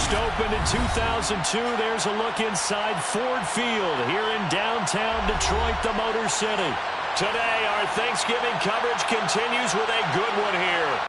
First opened in 2002. There's a look inside Ford Field here in downtown Detroit, the Motor City. Today, our Thanksgiving coverage continues with a good one here.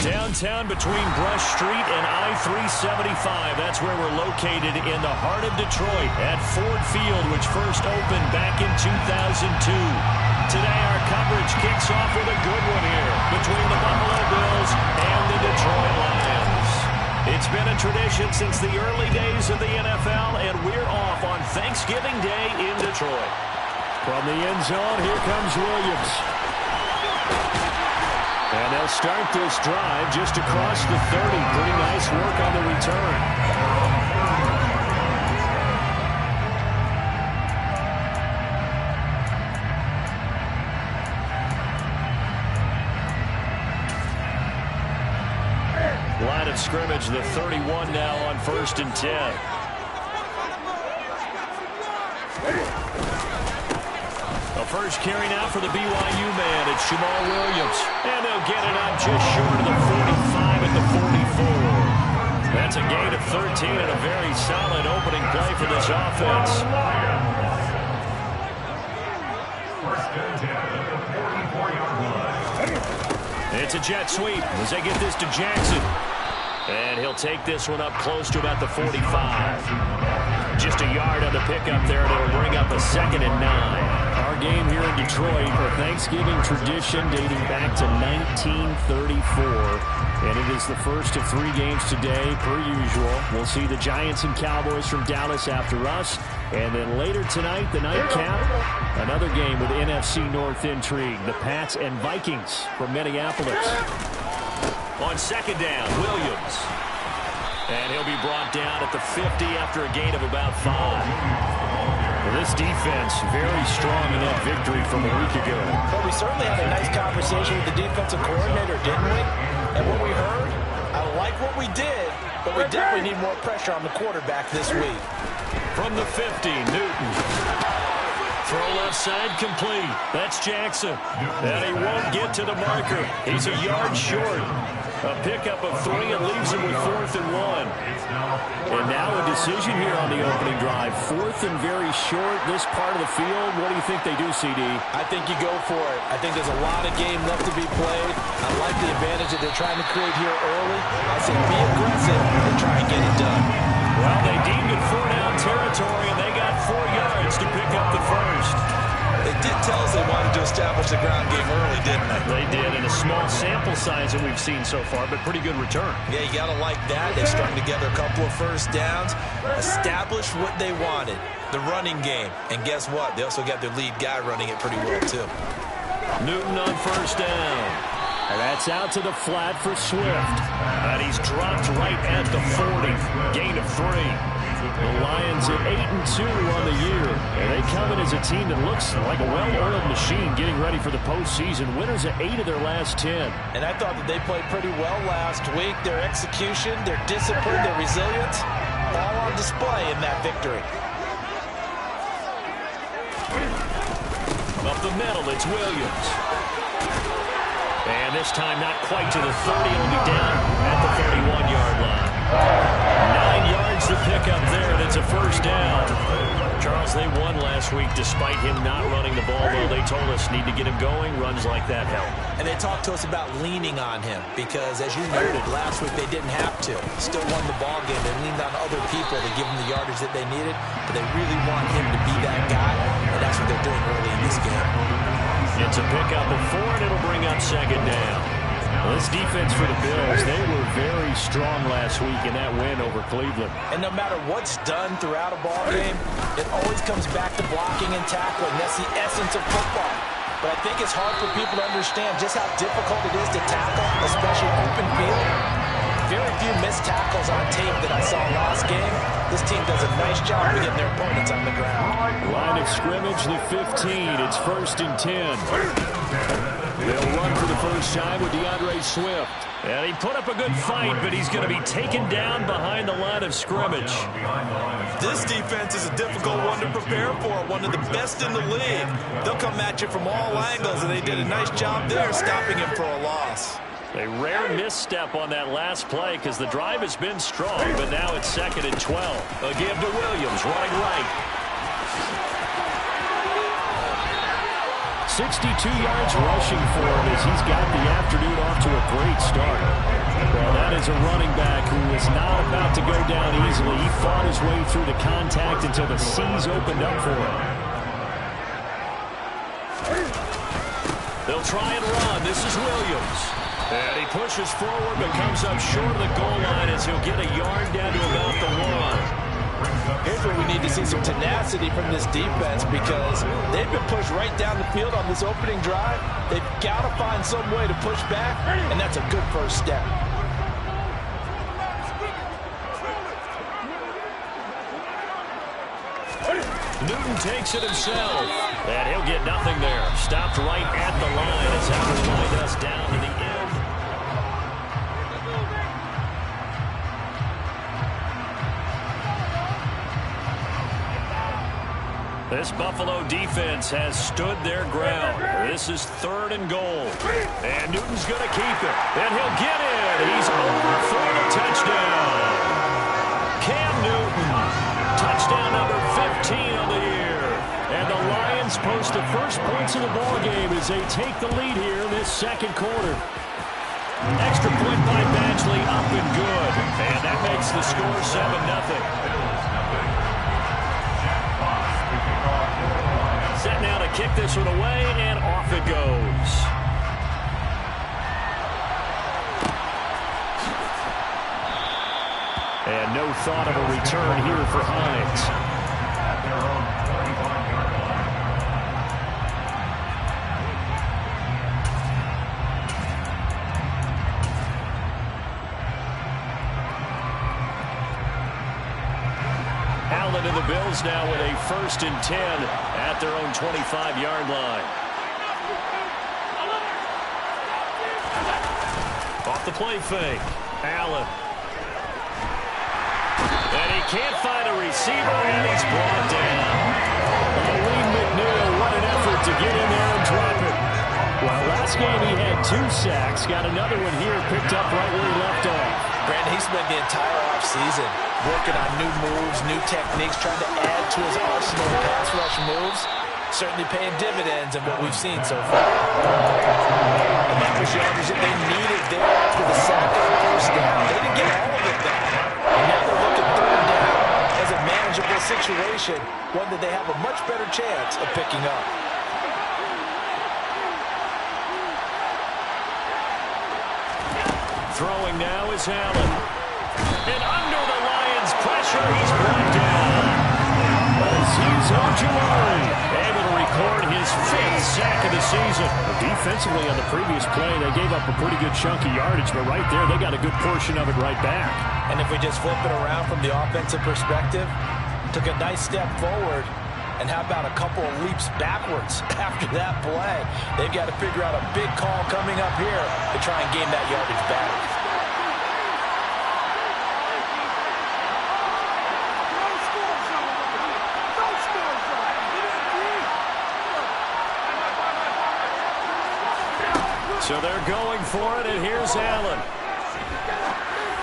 Downtown between Brush Street and I-375. That's where we're located in the heart of Detroit at Ford Field, which first opened back in 2002. Today, our coverage kicks off with a good one here between the Buffalo Bills and the Detroit Lions. It's been a tradition since the early days of the NFL, and we're off on Thanksgiving Day in Detroit. From the end zone, here comes Williams. And they'll start this drive just across the 30. Pretty nice work on the return. Line of scrimmage, the 31 now on 1st and 10. The first carry now for the BYU man. It's Jamal Williams. And they'll get it up just short of the 45 at the 44. That's a gain of 13 and a very solid opening play for this offense. It's a jet sweep as they get this to Jackson. And he'll take this one up close to about the 45. Just a yard on the pickup there. They'll bring up a 2nd and 9. Our game here in Detroit, a Thanksgiving tradition dating back to 1934. And it is the first of 3 games today, per usual. We'll see the Giants and Cowboys from Dallas after us. And then later tonight, the nightcap, another game with NFC North intrigue. The Pats and Vikings from Minneapolis. On 2nd down, Williams. And he'll be brought down at the 50 after a gain of about 5. Well, this defense very strong in that victory from a week ago. Well, we certainly had a nice conversation with the defensive coordinator, didn't we? And what we heard, I like what we did, but we definitely need more pressure on the quarterback this week. From the 50, Newton. Throw left side complete. That's Jackson. And he won't get to the marker. He's a yard short. A pickup of 3 and leaves him with 4th and 1. And now a decision here on the opening drive. 4th and very short, this part of the field. What do you think they do, CD? I think you go for it. I think there's a lot of game left to be played. I like the advantage that they're trying to create here early. I say be aggressive and try and get it done. Well, they deemed it 4-down territory, and they got 4 yards to pick up the first. They did tell us they wanted to establish the ground game early, didn't they? They did, in a small sample size that we've seen so far, but pretty good return. Yeah, you got to like that. They strung together a couple of first downs, established what they wanted, the running game. And guess what? They also got their lead guy running it pretty well, too. Newton on 1st down. And that's out to the flat for Swift. And he's dropped right at the 40. Gain of 3. The Lions at 8-2 on the year. And they come in as a team that looks like a well-oiled machine getting ready for the postseason. Winners of 8 of their last 10. And I thought that they played pretty well last week. Their execution, their discipline, their resilience, all on display in that victory. Up the middle, it's Williams. And this time not quite to the 30. It'll be down at the 31-yard line. 9 yards to pick up there, and it's a 1st down. Charles, they won last week despite him not running the ball well they told us need to get him going. Runs like that help. And they talked to us about leaning on him because, as you noted, last week they didn't have to. Still won the ball game. They leaned on other people to give them the yardage that they needed, but they really want him to be that guy, and that's what they're doing early in this game. It's a pickup of 4, and it'll bring up second down. Well, this defense for the Bills, they were very strong last week in that win over Cleveland. And no matter what's done throughout a ball game, it always comes back to blocking and tackling. That's the essence of football. But I think it's hard for people to understand just how difficult it is to tackle, especially open field. Very few missed tackles on tape that I saw last game. This team does a nice job of getting their opponents on the ground. Line of scrimmage, the 15. It's 1st and 10. They'll run for the first time with DeAndre Swift. And he put up a good fight, but he's going to be taken down behind the line of scrimmage. This defense is a difficult one to prepare for, one of the best in the league. They'll come at you from all angles, and they did a nice job there stopping him for a loss. A rare misstep on that last play because the drive has been strong, but now it's 2nd and 12. A give to Williams, running right. 62 yards rushing for him as he's got the afternoon off to a great start. Well, that is a running back who is not about to go down easily. He fought his way through the contact until the seas opened up for him. They'll try and run. This is Williams. And he pushes forward but comes up short of the goal line as he'll get a yard down to about the 1. Here's where we need to see some tenacity from this defense because they've been pushed right down the field on this opening drive. They've got to find some way to push back, and that's a good first step. Newton takes it himself, and he'll get nothing there. Stopped right at the line as that will wind us down to the end. This Buffalo defense has stood their ground. This is 3rd and goal. And Newton's going to keep it. And he'll get it. He's over for the touchdown. Cam Newton. Touchdown number 15 on the year. And the Lions post the first points of the ballgame as they take the lead here in this 2nd quarter. Extra point by Badgley, up and good. And that makes the score 7-0. Set now to kick this one away, and off it goes. And no thought of a return here for Hines. Allen and the Bills now with a 1st and 10 at their own 25-yard line. Off the play fake. Allen. And he can't find a receiver, and he's brought down. Lee McNeil, what an effort to get in there and drop it. Well, last game he had 2 sacks. Got another one here picked up right where he left off. Brandon, he spent the entire offseason working on new moves, new techniques, trying to add to his arsenal of pass rush moves. Certainly paying dividends in what we've seen so far. And that was yardage that they needed there after the sack and first down. They didn't get all of it back. And now they're looking 3rd down as a manageable situation, one that they have a much better chance of picking up. Throwing now is Allen. And under the Lions' pressure, he's brought down. Azeez Ojulari able to record his 5th sack of the season. Defensively on the previous play, they gave up a pretty good chunk of yardage, but right there, they got a good portion of it right back. And if we just flip it around from the offensive perspective, took a nice step forward, and how about a couple of leaps backwards after that play? They've got to figure out a big call coming up here to try and gain that yardage back. So they're going for it, and here's Allen.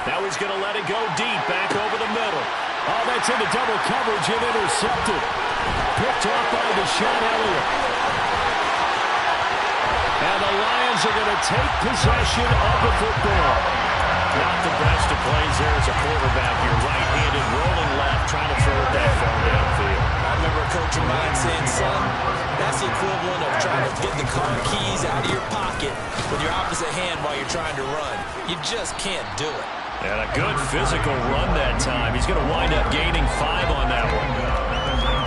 Now he's going to let it go deep, back over the middle. Oh, that's into double coverage and intercepted. Picked off by Deshaun Elliott. Eagles are going to take possession of the football. Not the best of plays there as a quarterback. You're right-handed, rolling left, trying to throw it that far downfield. I remember a coach of mine saying, son, that's the equivalent of trying to get the car keys out of your pocket with your opposite hand while you're trying to run. You just can't do it. And a good physical run that time. He's going to wind up gaining 5 on that one.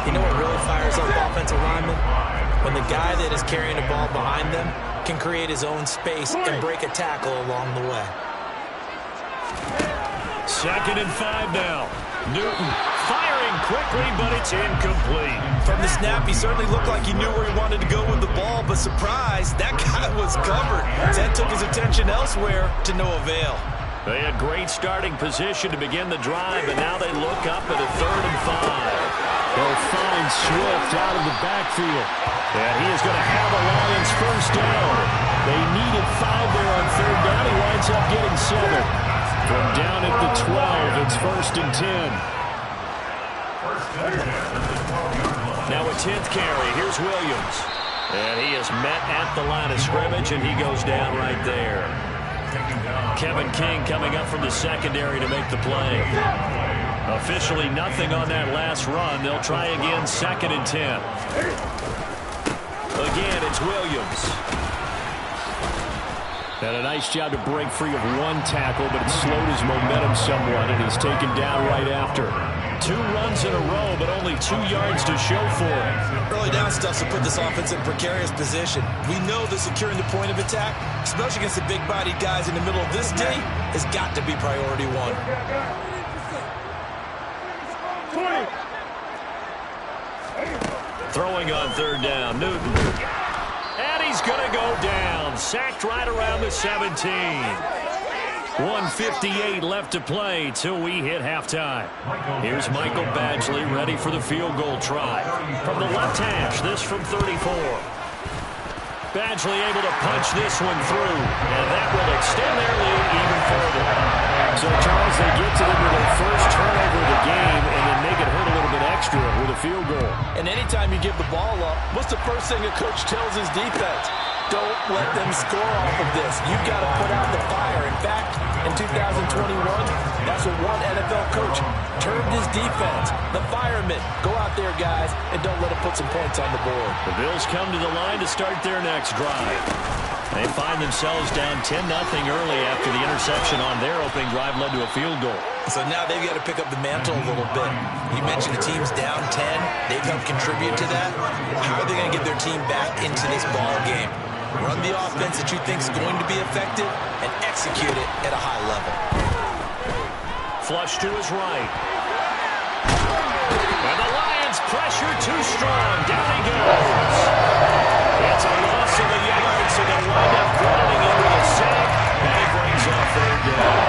You know what really fires up offensive linemen? When the guy that is carrying the ball behind them can create his own space and break a tackle along the way. 2nd and 5 now. Newton firing quickly, but it's incomplete. From the snap, he certainly looked like he knew where he wanted to go with the ball, but surprise, that guy was covered. That took his attention elsewhere to no avail. They had great starting position to begin the drive, but now they look up at a 3rd and 5. They'll find Swift out of the backfield. And he is going to have a Lions first down. They needed 5 there on 3rd down. He winds up getting 7. From down at the 12, it's 1st and 10. Now a 10th carry. Here's Williams. And he is met at the line of scrimmage, and he goes down right there. Kevin King coming up from the secondary to make the play. Officially nothing on that last run. They'll try again, 2nd and 10. Again, it's Williams. And a nice job to break free of 1 tackle, but it slowed his momentum somewhat, and he's taken down right after. 2 runs in a row, but only 2 yards to show for it. Early down stuff to put this offense in precarious position. We know that securing the point of attack, especially against the big-bodied guys in the middle of this day, has got to be priority 1. Throwing on 3rd down, Newton. And he's going to go down. Sacked right around the 17. 1:58 left to play till we hit halftime. Here's Michael Badgley ready for the field goal try. From the left hash, this from 34. Badgley able to punch this one through, and that will extend their lead even further. So, Charles, they get to them with their first turnover of the game, and then make it hurt a little bit extra with a field goal. And anytime you give the ball up, what's the first thing a coach tells his defense? Don't let them score off of this. You've got to put out the fire. In fact, in 2021, that's what one NFL coach termed his defense. The firemen. Go out there, guys, and don't let them put some points on the board. The Bills come to the line to start their next drive. They find themselves down 10-0 early after the interception on their opening drive led to a field goal. So now they've got to pick up the mantle a little bit. You mentioned the team's down 10. They've helped contribute to that. How are they going to get their team back into this ball game? Run the offense that you think is going to be effective and execute it at a high level. Flush to his right. And the Lions pressure too strong. Down he goes. It's a loss of a yard, so they wind up crediting him with a sack. And he brings off 3rd down.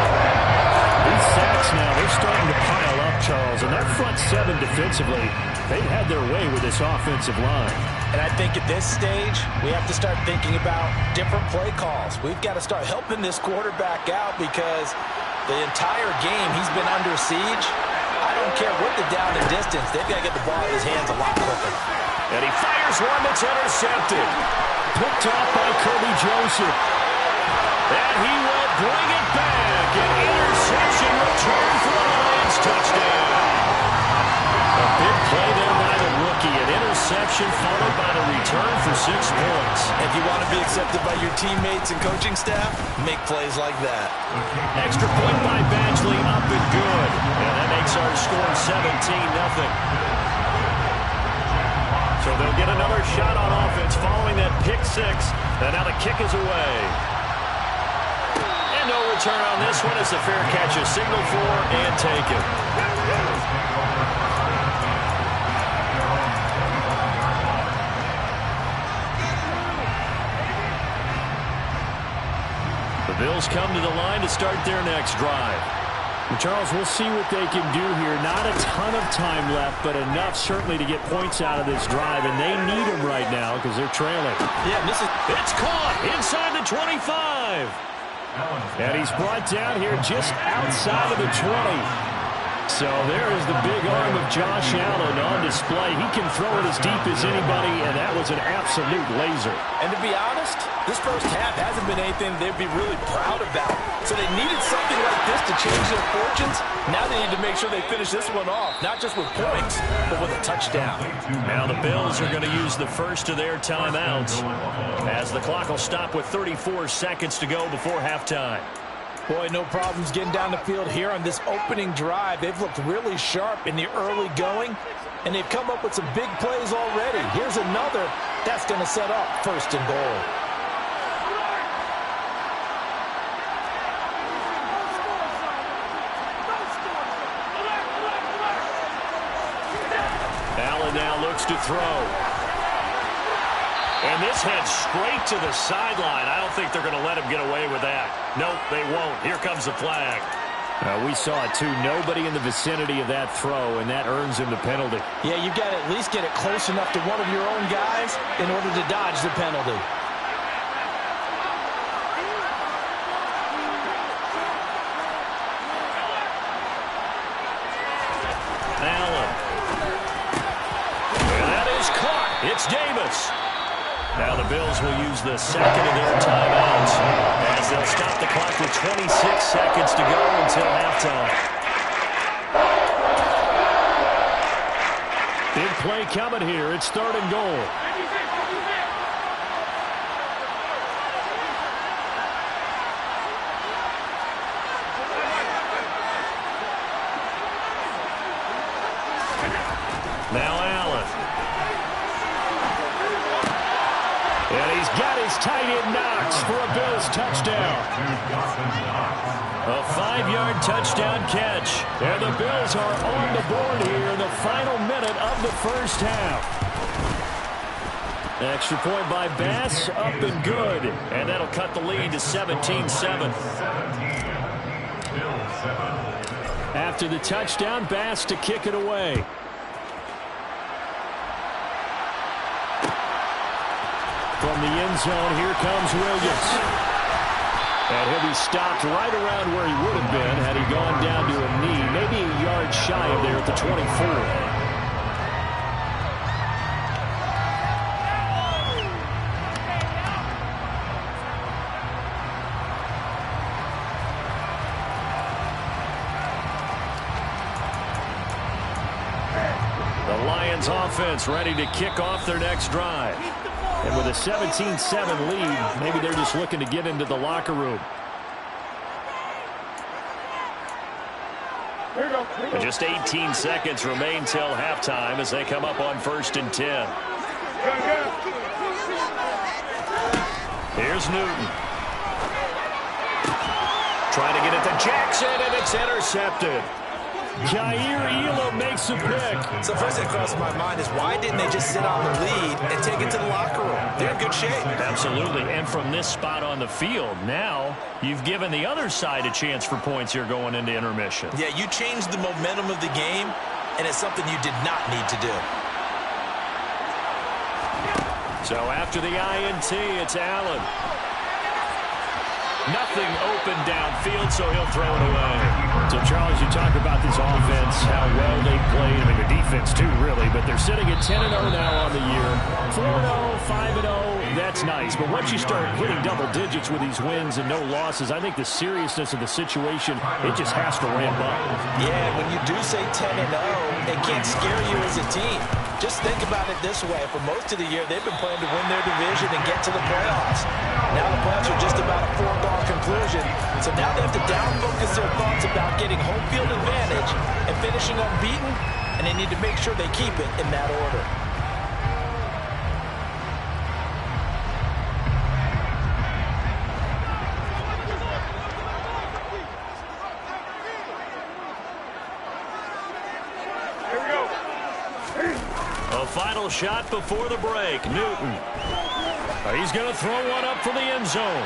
These sacks now, they're starting to pile up, Charles. And that front 7 defensively, they've had their way with this offensive line. And I think at this stage, we have to start thinking about different play calls. We've got to start helping this quarterback out because the entire game he's been under siege. I don't care what the down and distance. They've got to get the ball in his hands a lot quicker. And he fires one that's intercepted. Picked off by Kirby Joseph. And he will bring it back. An interception return for the Lions touchdown. A big play there by the rookie. An interception followed by the return for 6 points. If you want to be accepted by your teammates and coaching staff, make plays like that. Extra point by Badgley, up and good. And that makes our score 17-0. So they'll get another shot on offense following that pick 6. And now the kick is away. And no return on this one as the fair catch is signaled for and taken. The Bills come to the line to start their next drive. Charles, we'll see what they can do here. Not a ton of time left, but enough certainly to get points out of this drive, and they need them right now because they're trailing. Yeah, it's caught inside the 25. And he's brought down here just outside of the 20. So there is the big arm of Josh Allen on display. He can throw it as deep as anybody, and that was an absolute laser. And to be honest, this first half hasn't been anything they'd be really proud about. So they needed something like this to change their fortunes. Now they need to make sure they finish this one off, not just with points, but with a touchdown. Now the Bills are going to use the first of their timeouts as the clock will stop with 34 seconds to go before halftime. Boy, no problems getting down the field here on this opening drive. They've looked really sharp in the early going, and they've come up with some big plays already. Here's another that's going to set up first and goal. Allen now looks to throw. And this heads straight to the sideline. I don't think they're going to let him get away with that. Nope, they won't. Here comes the flag. We saw it, too. Nobody in the vicinity of that throw, and that earns him the penalty. Yeah, you've got to at least get it close enough to one of your own guys in order to dodge the penalty. Allen. And that is caught. It's Davis. Now the Bills will use the second of their timeouts as they'll stop the clock with 26 seconds to go until halftime. Big play coming here. It's third and goal. Now Allen. And he's got his tight end Knox for a Bills touchdown. A 5-yard touchdown catch. And the Bills are on the board here in the final minute of the first half. Extra point by Bass, up and good. And that'll cut the lead to 17-7. After the touchdown, Bass to kick it away. From the end zone, here comes Williams. And he'll be stopped right around where he would have been had he gone down to a knee, maybe a yard shy of there at the 24. The Lions offense ready to kick off their next drive. And with a 17-7 lead, maybe they're just looking to get into the locker room. And just 18 seconds remain till halftime as they come up on 1st and 10. Here's Newton. Trying to get it to Jackson, and it's intercepted. Jair Elam makes a pick. So first thing that crosses my mind is why didn't they just sit on the lead and take it to the locker room? They're in good shape. Absolutely. And from this spot on the field, now you've given the other side a chance for points here going into intermission. Yeah, you changed the momentum of the game, and it's something you did not need to do. So after the INT, it's Allen. Nothing open downfield, so he'll throw it away. So, Charles, you talk about this offense, how well they played. I mean, the defense, too, really. But they're sitting at 10-0 now on the year. 4-0, 5-0, that's nice. But once you start hitting double digits with these wins and no losses, I think the seriousness of the situation, it just has to ramp up. Yeah, when you do say 10-0, it can't scare you as a team. Just think about it this way. For most of the year, they've been playing to win their division and get to the playoffs. Now the playoffs are just about a foregone conclusion. So now they have to down-focus their thoughts about getting home field advantage and finishing unbeaten, and they need to make sure they keep it in that order. A final shot before the break. Newton. He's going to throw one up for the end zone.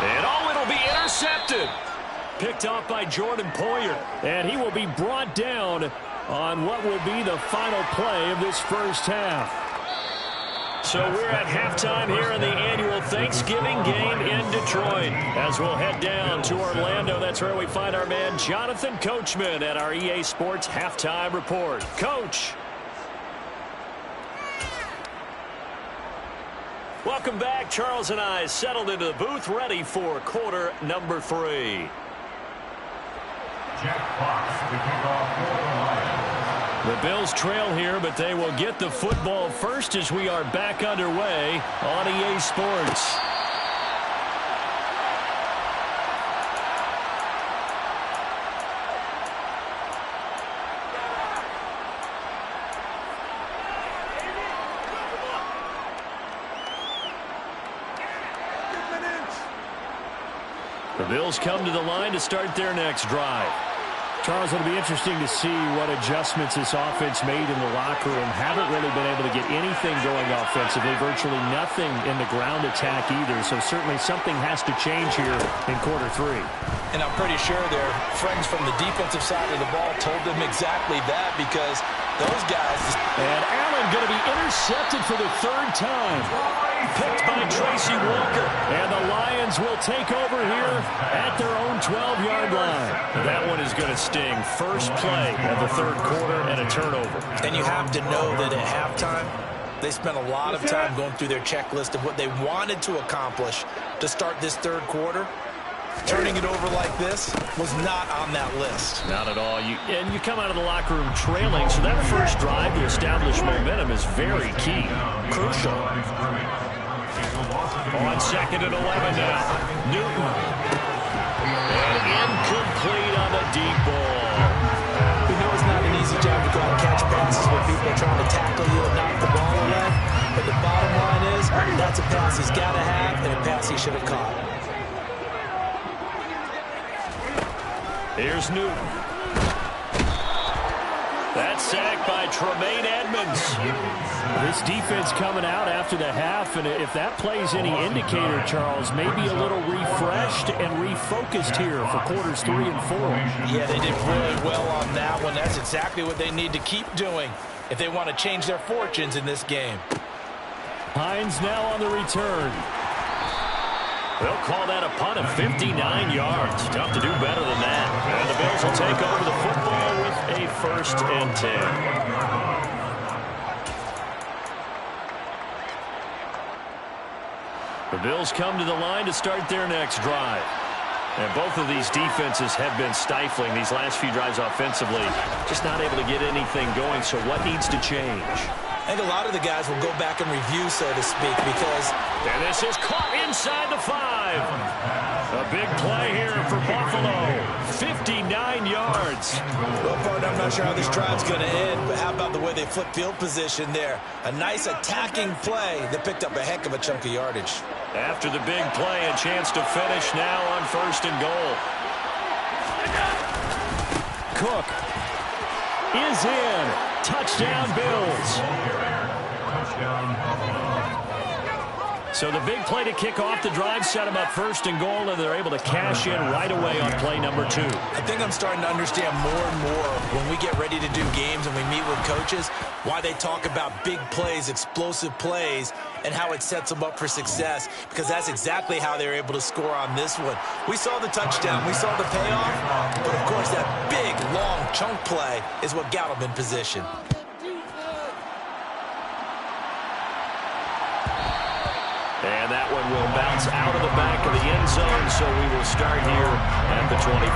And it'll be intercepted. Picked off by Jordan Poyer. And he will be brought down on what will be the final play of this first half. So we're at halftime here in the annual Thanksgiving game in Detroit. As we'll head down to Orlando, that's where we find our man Jonathan Coachman at our EA Sports Halftime Report. Coach. Welcome back. Charles and I settled into the booth, ready for quarter number 3. Jack Fox to kick off for the Lions. The Bills trail here, but they will get the football first as we are back underway on EA Sports. The Bills come to the line to start their next drive. Charles, it'll be interesting to see what adjustments this offense made in the locker room. Haven't really been able to get anything going offensively, virtually nothing in the ground attack either. So certainly something has to change here in quarter 3. And I'm pretty sure their friends from the defensive side of the ball told them exactly that, because those guys... And Allen going to be intercepted for the 3rd time. Picked by Tracy Walker. And the Lions will take over here at their own 12-yard line. That one is going to sting. First play of the 3rd quarter and a turnover. And you have to know that at halftime, they spent a lot of time going through their checklist of what they wanted to accomplish to start this 3rd quarter. Turning it over like this was not on that list. Not at all. And you come out of the locker room trailing, so that first drive to establish momentum is very key. Crucial. On 2nd and 11 now. Newton. And incomplete on the deep ball. We know it's not an easy job to go out and catch passes when people are trying to tackle you and knock the ball away. But the bottom line is, that's a pass he's got to have and a pass he should have caught. Here's Newton. That's sacked by Tremaine Edmonds. This defense coming out after the half, and if that plays any indicator, Charles, maybe a little refreshed and refocused here for quarters 3 and 4. Yeah, they did really well on that one. That's exactly what they need to keep doing if they want to change their fortunes in this game. Hines now on the return. They'll call that a punt of 59 yards. Tough to do better than that. And the Bills will take over the football with a 1st and 10. The Bills come to the line to start their next drive. And both of these defenses have been stifling these last few drives offensively. Just not able to get anything going, so what needs to change? I think a lot of the guys will go back and review, so to speak, because... And this is caught inside the 5. A big play here for Buffalo. 59 yards. Well, partner, I'm not sure how this drive's going to end, but how about the way they flip field position there? A nice attacking play that picked up a heck of a chunk of yardage. After the big play, a chance to finish now on 1st and goal. Cook is in. Touchdown, Bills. So the big play to kick off the drive set them up 1st and goal, and they're able to cash in right away on play number 2. I think I'm starting to understand more and more when we get ready to do games and we meet with coaches, why they talk about big plays, explosive plays, and how it sets them up for success, because that's exactly how they're able to score on this one. We saw the touchdown, we saw the payoff, but of course that big, long chunk play is what got them in position. And that one will bounce out of the back of the end zone, so we will start here at the 25.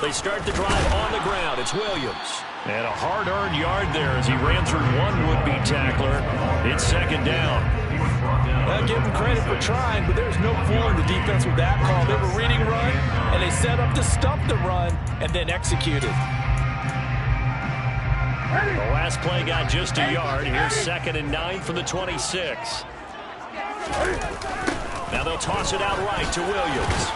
They start the drive on the ground. It's Williams. And a hard-earned yard there as he ran through one would-be tackler. It's 2nd down. I'll give them credit for trying, but there's no fooling the defense with that call. They were reading run, and they set up to stop the run and then executed. The last play got just a yard. Here's 2nd and 9 from the 26. Now they'll toss it out right to Williams.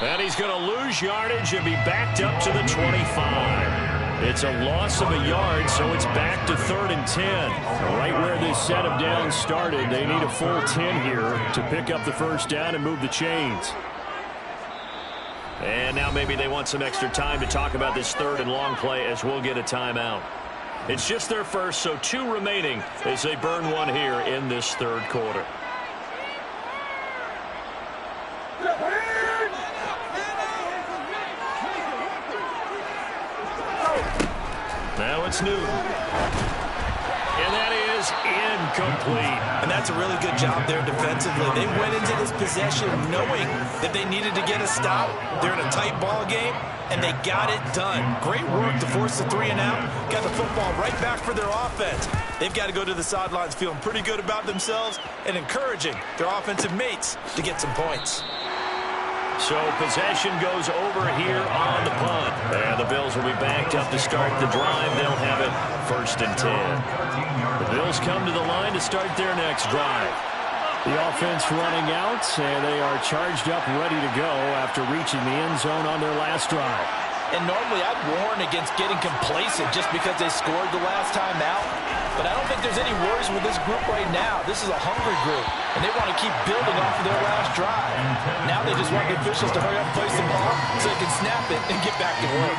And he's going to lose yardage and be backed up to the 25. It's a loss of a yard, so it's back to 3rd and 10. Right where this set of downs started, they need a full 10 here to pick up the first down and move the chains. And now maybe they want some extra time to talk about this third and long play as we'll get a timeout. It's just their first, so 2 remaining as they burn one here in this third quarter. Now it's Newton. And that is incomplete. And that's a really good job there defensively. They went into this possession knowing that they needed to get a stop. They're in a tight ball game, and they got it done. Great work to force the 3 and out. Got the football right back for their offense. They've got to go to the sidelines feeling pretty good about themselves and encouraging their offensive mates to get some points. So possession goes over here on the punt. And the Bills will be backed up to start the drive. They'll have it 1st and 10. The Bills come to the line to start their next drive. The offense running out, and they are charged up, ready to go after reaching the end zone on their last drive. And normally I'd warn against getting complacent just because they scored the last time out. But I don't think there's any worries with this group right now. This is a hungry group, and they want to keep building off of their last drive. Now they just want the officials to hurry up and place the ball so they can snap it and get back to work.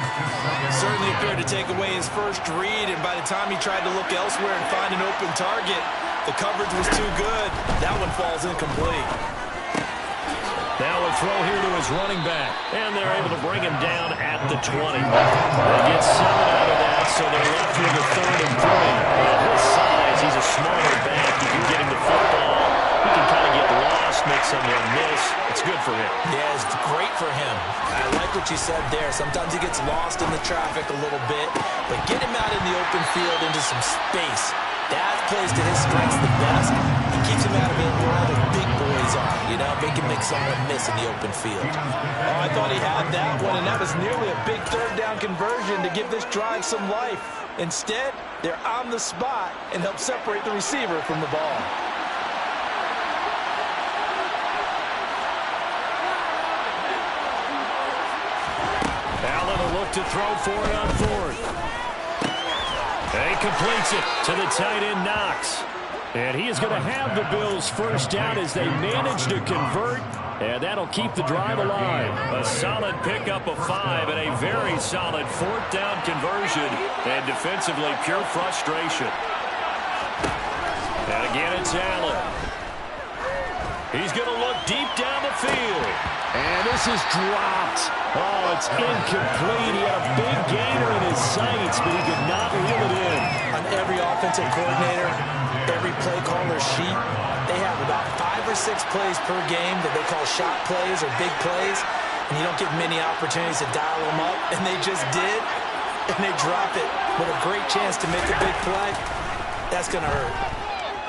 Certainly appeared to take away his first read, and by the time he tried to look elsewhere and find an open target, the coverage was too good. That one falls incomplete. Now a throw here to his running back, and they're able to bring him down at the 20. They get 7 out of that, so they're left with a 3rd and 3. At his size, he's a smaller back. You can get him the football. He can kind of get lost, make someone miss. It's good for him. Yeah, it's great for him. I like what you said there. Sometimes he gets lost in the traffic a little bit, but get him out in the open field into some space. That plays to his strengths the best. He keeps him out of it where all the big boys are, you know, make someone miss in the open field. Oh, I thought he had that one, and that was nearly a big 3rd down conversion to give this drive some life. Instead, they're on the spot and help separate the receiver from the ball. Allen will look to throw for it on 4th. And he completes it to the tight end, Knox. And he is going to have the Bills first down as they manage to convert. And that'll keep the drive alive. A solid pickup of 5 and a very solid 4th down conversion. And defensively, pure frustration. And again, it's Allen. He's going to look deep down the field. And this is dropped. Oh, it's incomplete. He had a big gainer in his sights, but he could not reel it in. On every offensive coordinator, every play caller sheet, they have about 5 or 6 plays per game that they call shot plays or big plays, and you don't get many opportunities to dial them up, and they just did, and they drop it with a great chance to make a big play. That's going to hurt.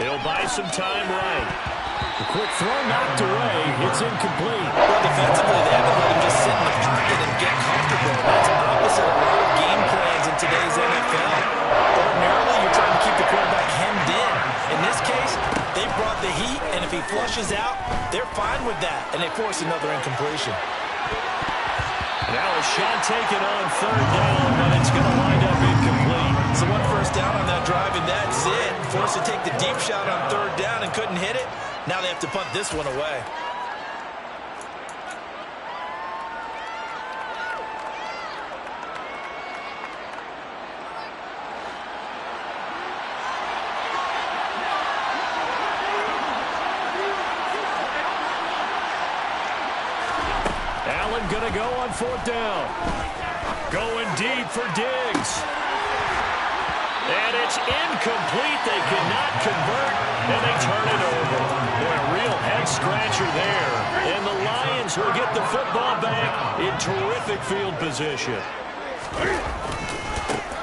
He'll buy some time right. The quick throw knocked away. It's incomplete. Well, defensively, they haven't let him just sit in the pocket and get comfortable. That's opposite of a lot of game plans in today's NFL. Ordinarily, you're trying to keep the quarterback hemmed in. In this case, they brought the heat, and if he flushes out, they're fine with that, and they force another incompletion. Now a shot taken on 3rd down, but it's going to wind up incomplete. So 1 first down on that drive, and that's it. Forced to take the deep shot on 3rd down and couldn't hit it. Now they have to punt this one away. Allen going to go on 4th down. Going deep for Diggs. And it's incomplete. They cannot convert, and they turn it over. Boy, a real head-scratcher there. And the Lions will get the football back in terrific field position.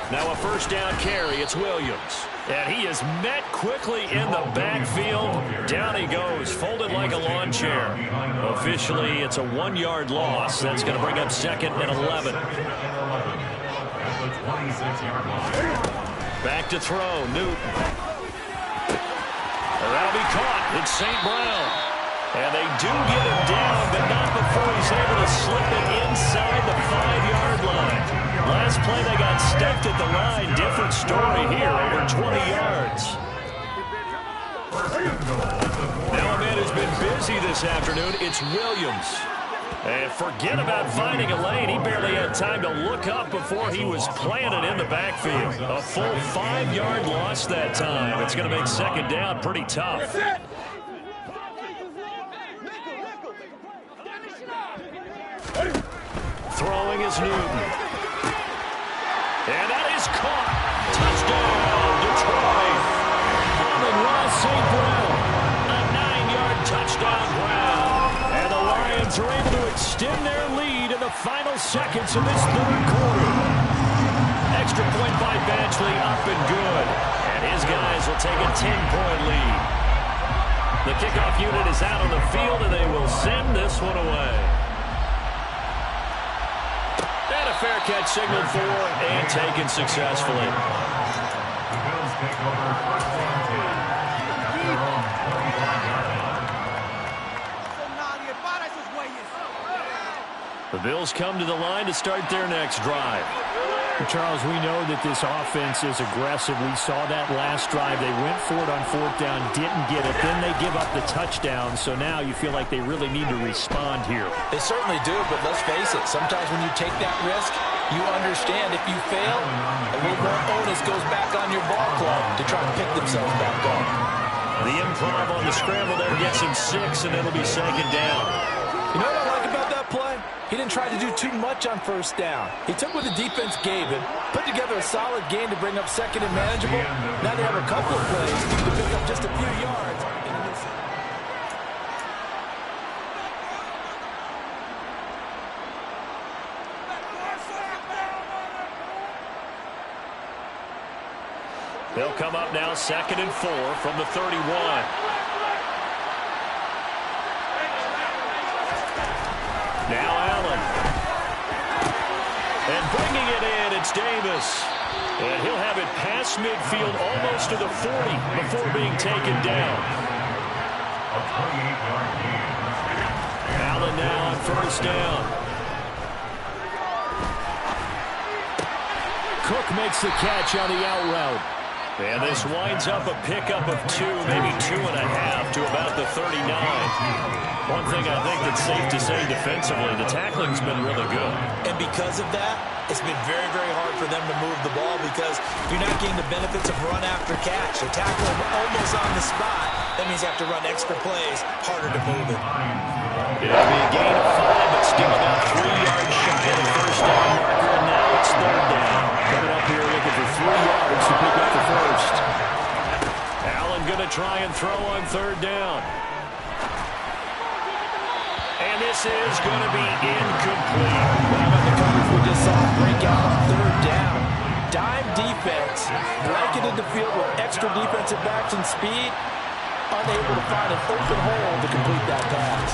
Now a 1st down carry. It's Williams. And he is met quickly in the backfield. Down he goes, folded like a lawn chair. Officially, it's a 1-yard loss. That's going to bring up 2nd and 11. Back to throw, Newton. That'll be caught. It's St. Brown. And they do get him down, but not before he's able to slip it inside the 5-yard line. Last play, they got stuffed at the line. Different story here, over 20 yards. Now a man who's been busy this afternoon. It's Williams. And forget about finding a lane. He barely had time to look up before he was planted in the backfield. A full 5-yard loss that time. It's going to make second down pretty tough. Throwing is Newton. And that is caught. Touchdown, Detroit. Amon-Ra St. Brown. A 9-yard touchdown Brown. And the Lions are able to extend their lead in the final seconds of this third quarter. Extra point by Badgley, up and good. And his guys will take a 10-point lead. The kickoff unit is out on the field, and they will send this one away. And a fair catch signaled for and taken successfully. The Bills take over first and 10. Their own 45-yard line. The Bills come to the line to start their next drive. Charles, we know that this offense is aggressive. We saw that last drive. They went for it on fourth down, didn't get it. Then they give up the touchdown. So now you feel like they really need to respond here. They certainly do, but let's face it. Sometimes when you take that risk, you understand if you fail, a little more onus goes back on your ball club to try to pick themselves back up. The improv on the scramble there gets him 6, and it'll be second down. You know what I like about that play? He didn't try to do too much on first down. He took what the defense gave him, put together a solid game to bring up second and manageable. Now they have a couple of plays to pick up just a few yards. They'll come up now, 2nd and 4 from the 31. Now Allen. And bringing it in, it's Davis. And he'll have it past midfield almost to the 40 before being taken down. A 28-yard gain. Allen now on first down. Cook makes the catch on the out route. And this winds up a pickup of 2, maybe 2.5 to about the 39. One thing I think that's safe to say defensively, the tackling's been really good. And because of that, it's been very, very hard for them to move the ball because you're not getting the benefits of run after catch. They tackle them almost on the spot. That means you have to run extra plays, harder to move it. It'll be a gain of 5, but still about 3 yards shy of the first down marker, and now it's third down. Coming up here looking for 3 yards to pick up the first. Allen going to try and throw on third down. And this is going to be incomplete. How about the coverage we just saw break out on third down? Dime defense, blanketed the field with extra defensive backs and speed, unable to find an open hole to complete that pass.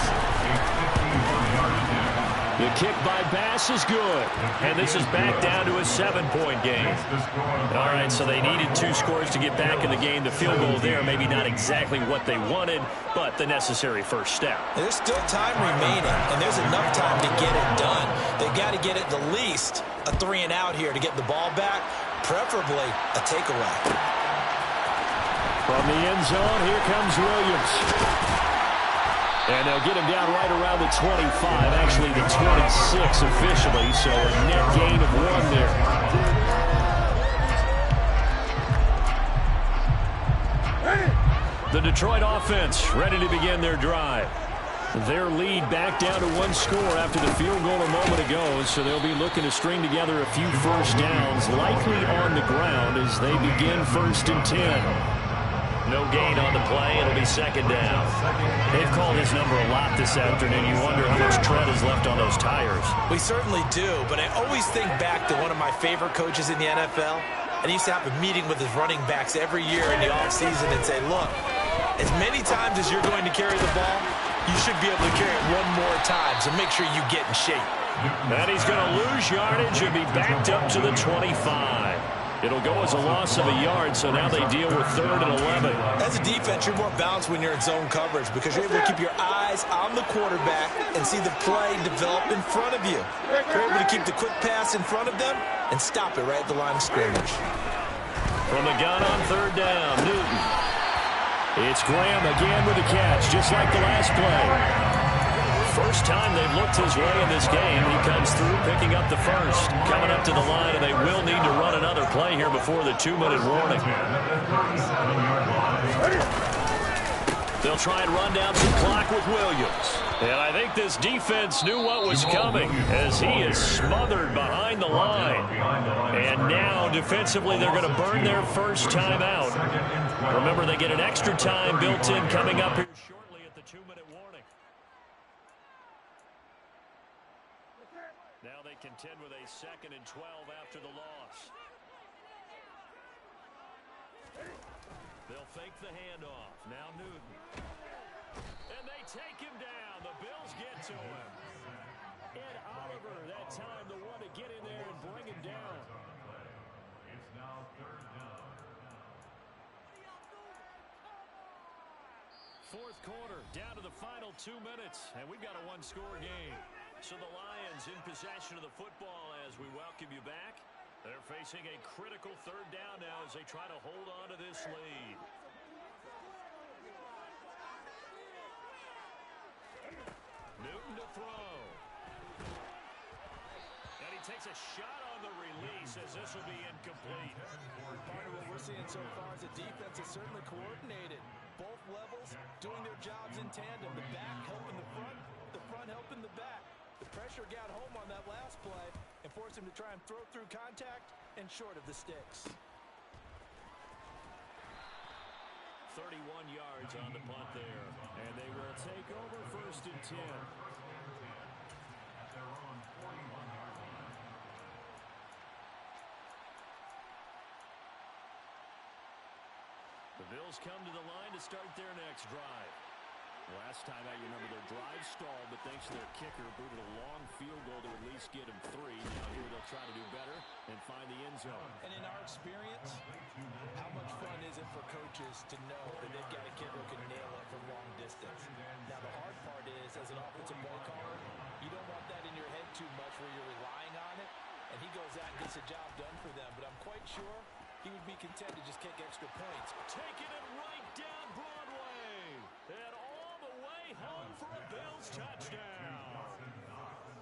The kick by Bass is good. And this is back down to a 7-point game. All right, so they needed 2 scores to get back in the game. The field goal there, maybe not exactly what they wanted, but the necessary first step. There's still time remaining, and there's enough time to get it done. They've got to get at the least a 3 and out here to get the ball back, preferably a takeaway. From the end zone, here comes Williams. And they'll get him down right around the 25, actually the 26 officially, so a net gain of 1 there. The Detroit offense ready to begin their drive. Their lead back down to 1 score after the field goal a moment ago, so they'll be looking to string together a few first downs, likely on the ground as they begin 1st and 10. No gain on the play. It'll be second down. They've called his number a lot this afternoon. You wonder how much tread is left on those tires. We certainly do, but I always think back to one of my favorite coaches in the NFL. And he used to have a meeting with his running backs every year in the offseason and say, look, as many times as you're going to carry the ball, you should be able to carry it 1 more time, so make sure you get in shape. And he's going to lose yardage and be backed up to the 25. It'll go as a loss of a yard, so now they deal with 3rd and 11. As a defense, you're more balanced when you're in zone coverage because you're able to keep your eyes on the quarterback and see the play develop in front of you. You're able to keep the quick pass in front of them and stop it right at the line of scrimmage. From the gun on 3rd down, Newton. It's Graham again with a catch, just like the last play. first time they've looked his way in this game. He comes through picking up the first. Coming up to the line, and they will need to run another play here before the 2-minute warning. They'll try and run down some clock with Williams. And I think this defense knew what was coming as he is smothered behind the line. And now, defensively, they're going to burn their first timeout. Remember, they get an extra time built in coming up here shortly at the 2-minute warning. Now they contend with a 2nd and 12 after the loss. They'll fake the handoff. Now Newton. And they take him down. The Bills get to him. Ed Oliver, that time, the one to get in there and bring him down. It's now 3rd down. 4th quarter, down to the final 2 minutes, and we've got a one-score game. So the Lions in possession of the football as we welcome you back. They're facing a critical 3rd down now as they try to hold on to this lead. Newton to throw. And he takes a shot on the release as this will be incomplete. Part of what we're seeing so far is the defense is certainly coordinated. Both levels doing their jobs in tandem. The back helping the front helping the back. The pressure got home on that last play and forced him to try and throw through contact and short of the sticks. 31 yards on the punt there. And they will take over 1st and 10. The Bills come to the line to start their next drive. Last time out, you remember their drive stalled, but thanks to their kicker, booted a long field goal to at least get him 3. Now here they'll try to do better and find the end zone. And in our experience, how much fun is it for coaches to know that they've got a kicker who can nail it from long distance? Now the hard part is, as an offensive play caller, you don't want that in your head too much where you're relying on it, and he goes out and gets the job done for them. But I'm quite sure he would be content to just kick extra points. Taking it right down Broadway. And all the way home for a Bills touchdown.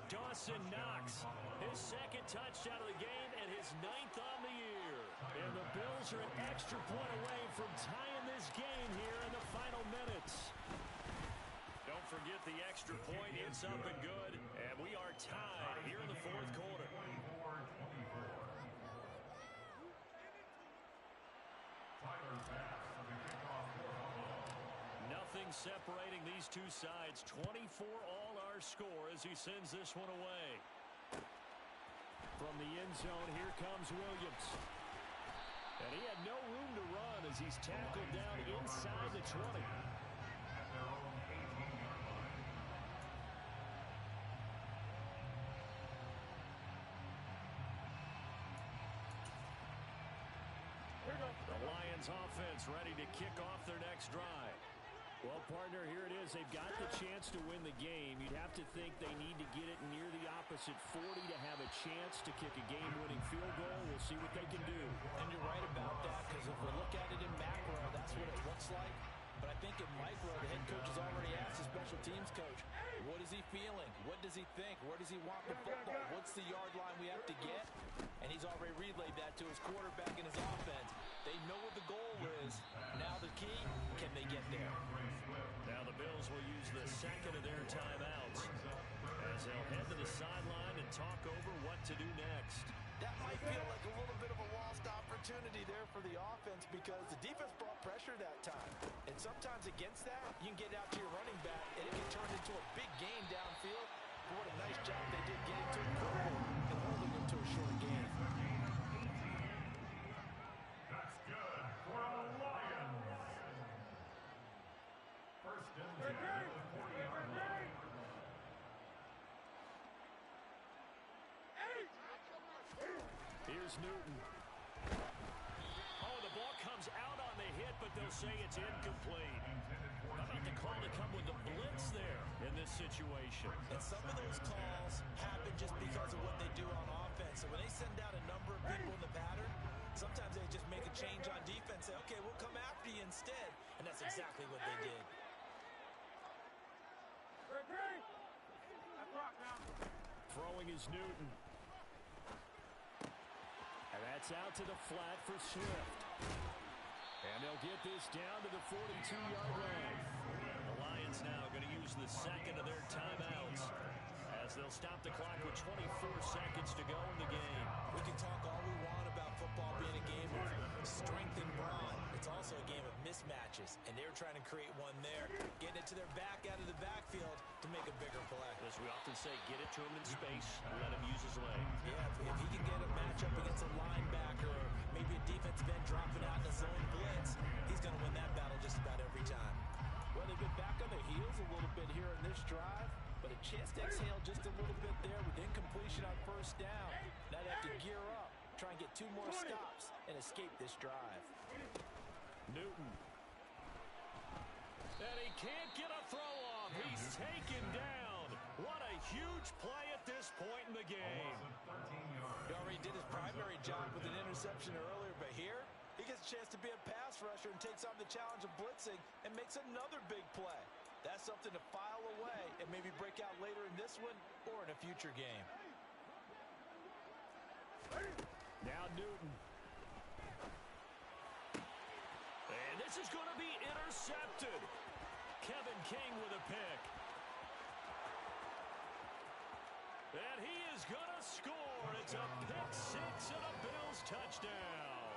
Dawson Knox, his 2nd touchdown of the game and his 9th on the year. And the Bills are an extra point away from tying this game here in the final minutes. Don't forget the extra point. It's up and good. And we are tied here in the 4th quarter. Nothing separating these two sides. 24 all our score as he sends this one away. From the end zone, here comes Williams. And he had no room to run as he's tackled down inside the 20. The Lions offense ready to kick off their next drive. Well, partner, here it is. They've got the chance to win the game. You'd have to think they need to get it near the opposite 40 to have a chance to kick a game-winning field goal. We'll see what they can do. And you're right about that, because if we look at it in macro, that's what it looks like. But I think in micro, the head coach has already asked the special teams coach, what is he feeling? What does he think? Where does he want the football? What's the yard line we have to get? And he's already relayed that to his quarterback and his offense. They know what the goal is. Now the key, can they get there? Now the Bills will use the 2nd of their timeouts as they'll head to the sideline and talk over what to do next. That might feel like a little bit of a lost opportunity there for the offense because the defense brought pressure that time. And sometimes against that, you can get out to your running back and it can turn into a big gain downfield. But what a nice job they did getting to the quarterback and holding him to a short gain. That's good for the Lions. 1st and 10 at the 40-yard line. Here's Newton. Oh, the ball comes out on the hit, but they'll say it's incomplete. How about the call to come with the blitz there in this situation? And some of those calls happen just because of what they do on offense. So when they send out a number of people in the pattern, sometimes they just make a change on defense, say, okay, we'll come after you instead. And that's exactly what they did. Throwing is Newton. And that's out to the flat for Swift. And they'll get this down to the 42-yard line. The Lions now going to use the second of their timeouts as they'll stop the clock with 24 seconds to go in the game. We can talk all we want about football being a game of strength and brawn. It's also a game of mismatches, and they were trying to create one there, getting it to their back out of the backfield to make a bigger play. As we often say, get it to him in space and let him use his legs. Yeah, if he can get a matchup against a linebacker or maybe a defensive end dropping out in a zone blitz, he's going to win that battle just about every time. Well, they've been back on their heels a little bit here in this drive, but a chance to exhale just a little bit there with incompletion on first down. Now they have to gear up, try and get 2 more stops, and escape this drive. Newton. And he can't get a throw off. He's taken down. What a huge play at this point in the game. He already did his primary job with an interception earlier, but here he gets a chance to be a pass rusher and takes on the challenge of blitzing and makes another big play. That's something to file away and maybe break out later in this one or in a future game. Now Newton. And this is going to be intercepted. Kevin King with a pick. And he is going to score. It's a pick six and a Bills touchdown.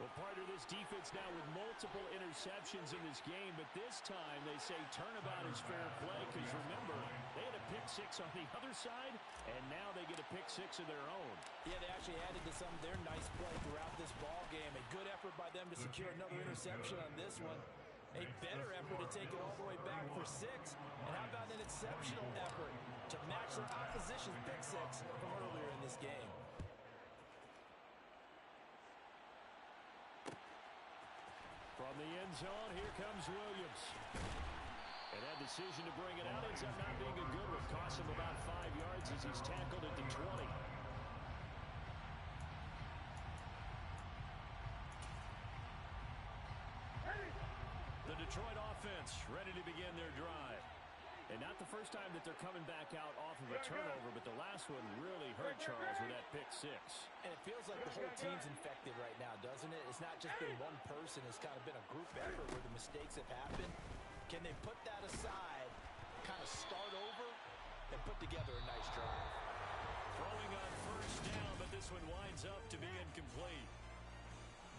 Well, part of this defense now with multiple interceptions in this game, but this time they say turnabout is fair play because remember, they had a pick six on the other side, and now they get a pick six of their own. Yeah, they actually added to some of their nice play throughout this ball game. A good effort by them to secure another interception on this one. A better effort to take it all the way back for 6. And how about an exceptional effort to match their opposition's pick six from earlier in this game. From the end zone, here comes Williams. And that decision to bring it out ends up not being a good one. Costs him about 5 yards as he's tackled at the 20. The Detroit offense ready to begin their drive. And not the first time that they're coming back out off of a turnover, but the last one really hurt Charles with that pick six. And it feels like the whole team's infected right now, doesn't it? It's not just been one person. It's kind of been a group effort where the mistakes have happened. Can they put that aside, kind of start over, and put together a nice drive? Throwing on first down, but this one winds up to be incomplete.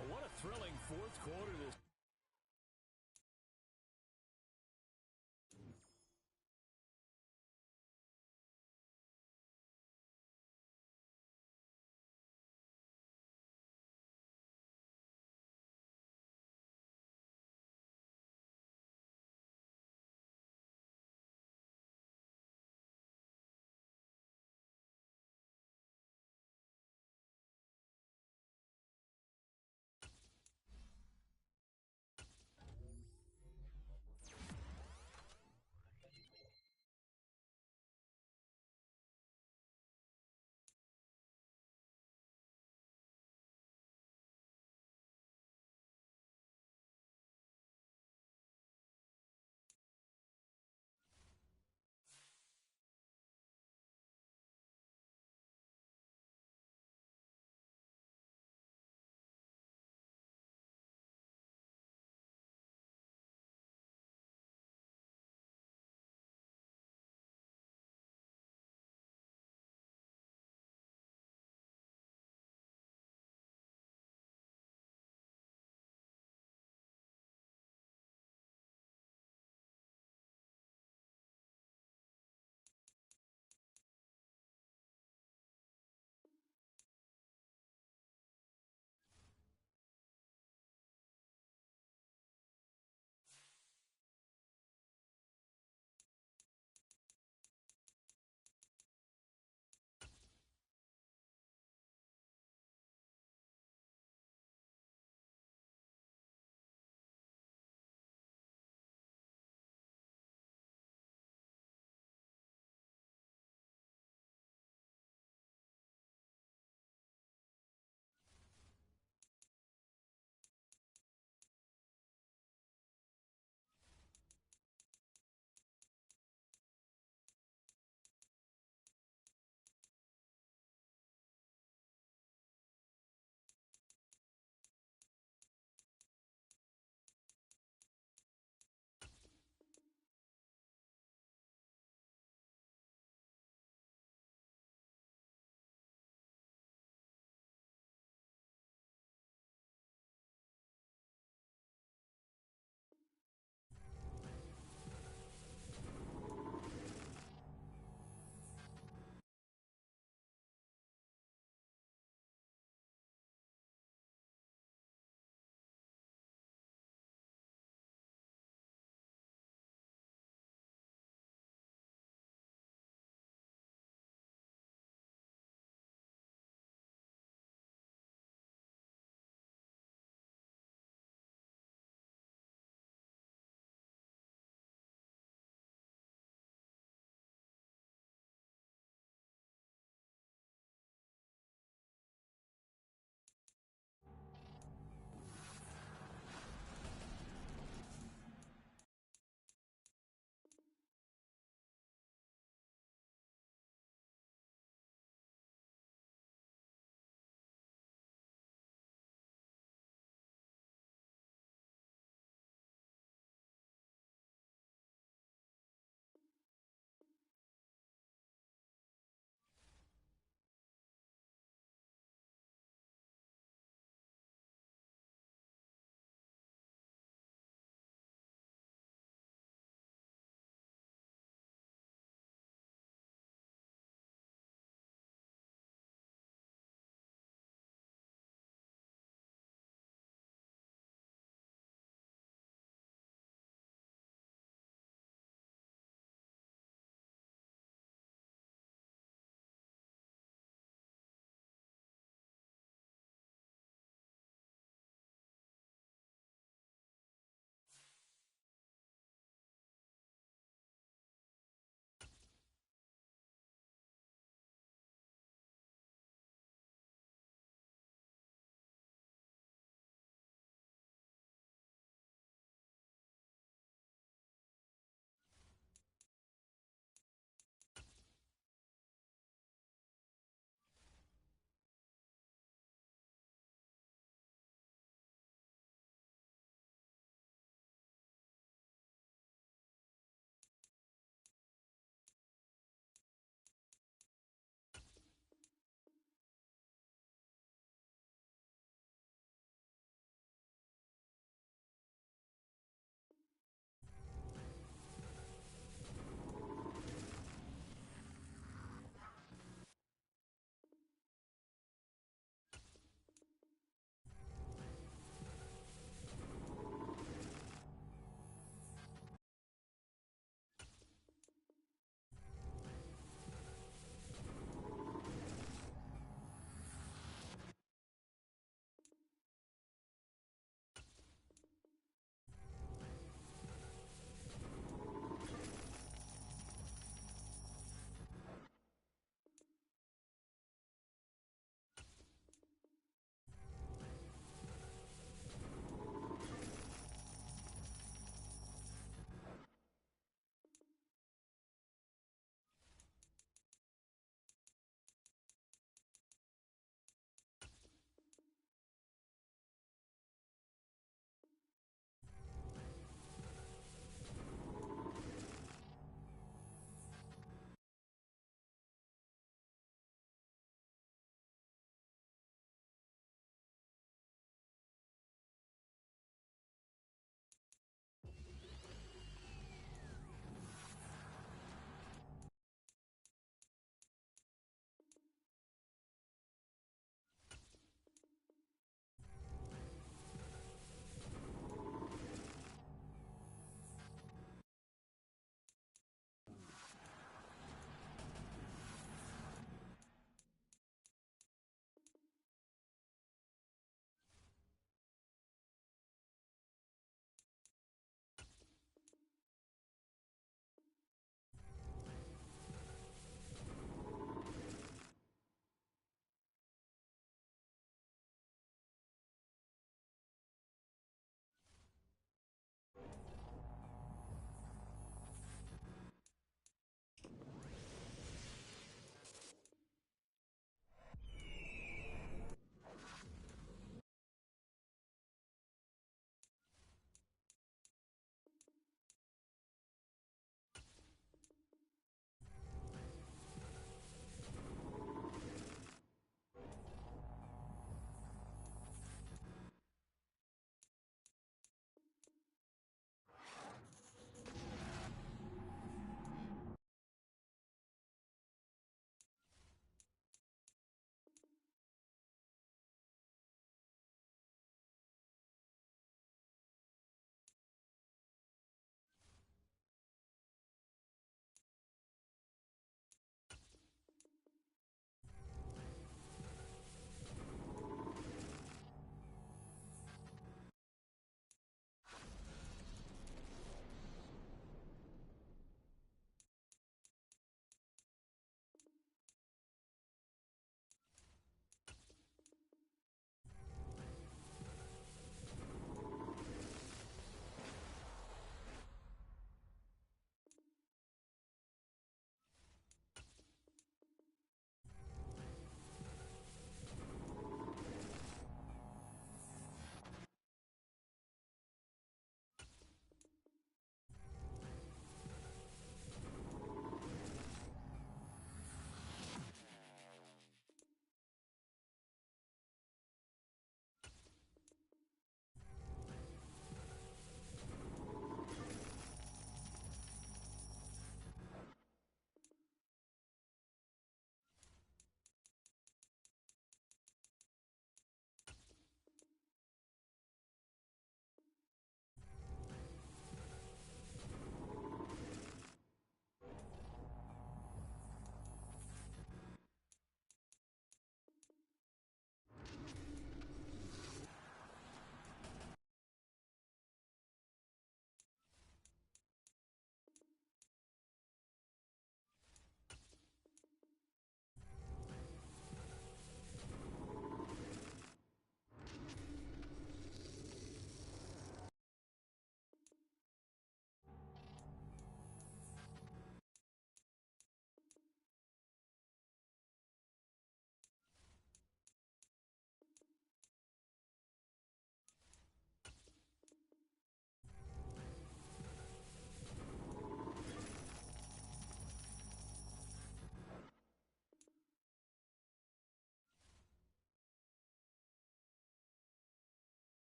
Well, what a thrilling fourth quarter this